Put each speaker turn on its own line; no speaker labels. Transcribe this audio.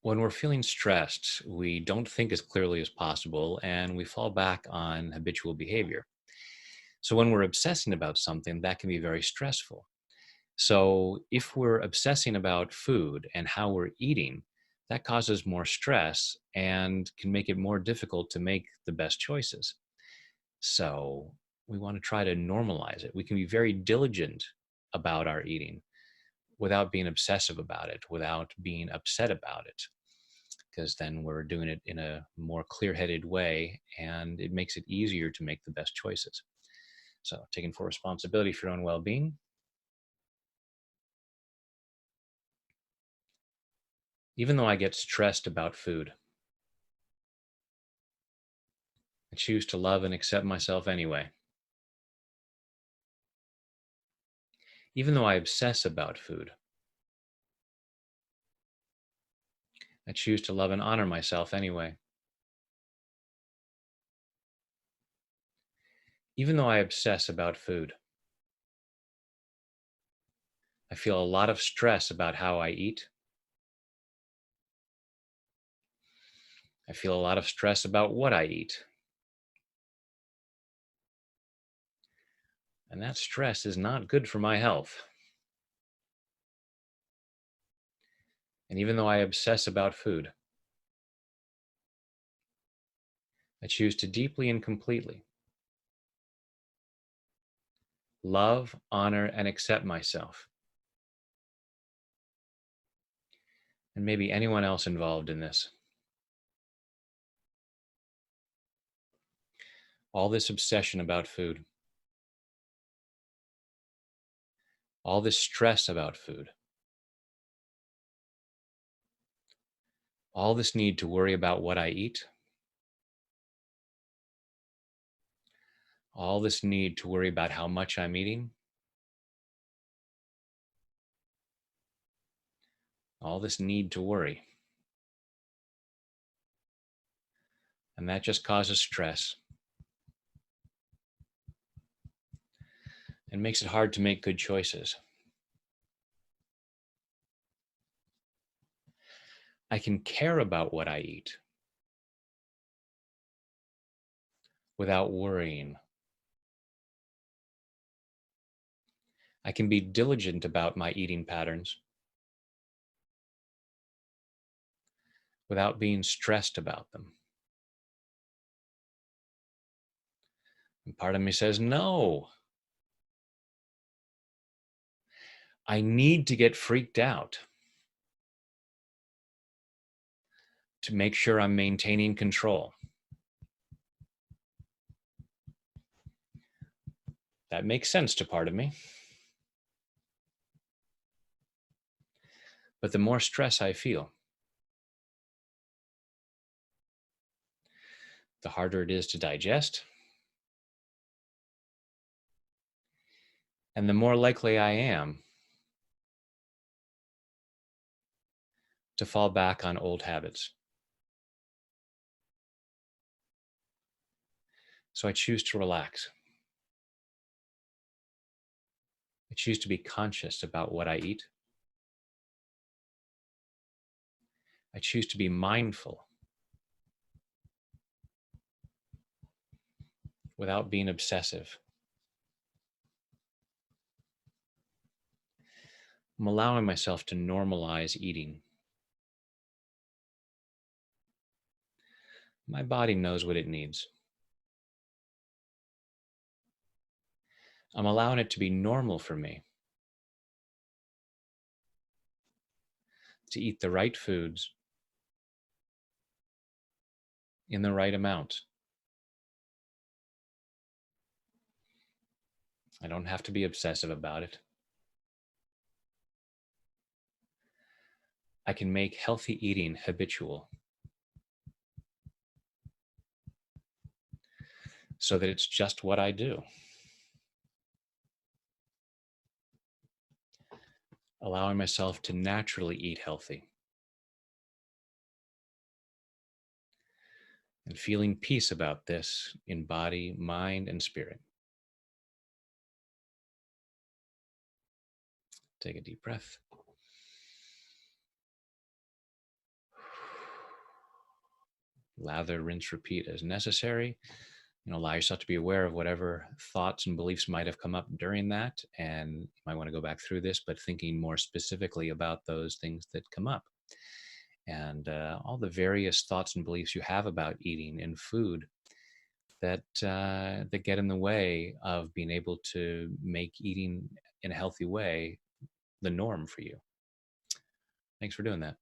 When we're feeling stressed, we don't think as clearly as possible and we fall back on habitual behavior. So, when we're obsessing about something, that can be very stressful. So, if we're obsessing about food and how we're eating, that causes more stress and can make it more difficult to make the best choices. So, we want to try to normalize it. We can be very diligent about our eating without being obsessive about it, without being upset about it, because then we're doing it in a more clear-headed way and it makes it easier to make the best choices. So taking full responsibility for your own well-being. Even though I get stressed about food, I choose to love and accept myself anyway. Even though I obsess about food, I choose to love and honor myself anyway. Even though I obsess about food, I feel a lot of stress about how I eat. I feel a lot of stress about what I eat. And that stress is not good for my health. And even though I obsess about food, I choose to deeply and completely love, honor, and accept myself, and maybe anyone else involved in this. All this obsession about food, all this stress about food, all this need to worry about what I eat, all this need to worry about how much I'm eating, all this need to worry. And that just causes stress and makes it hard to make good choices. I can care about what I eat without worrying. I can be diligent about my eating patterns without being stressed about them. And part of me says, no, I need to get freaked out to make sure I'm maintaining control. That makes sense to part of me. But the more stress I feel, the harder it is to digest, and the more likely I am to fall back on old habits. So I choose to relax. I choose to be conscious about what I eat. I choose to be mindful without being obsessive. I'm allowing myself to normalize eating. My body knows what it needs. I'm allowing it to be normal for me to eat the right foods in the right amount. I don't have to be obsessive about it. I can make healthy eating habitual so that it's just what I do. Allowing myself to naturally eat healthy and feeling peace about this in body, mind, and spirit. Take a deep breath. Lather, rinse, repeat as necessary. Allow yourself to be aware of whatever thoughts and beliefs might have come up during that. And you might want to go back through this, but thinking more specifically about those things that come up and all the various thoughts and beliefs you have about eating and food that get in the way of being able to make eating in a healthy way the norm for you. Thanks for doing that.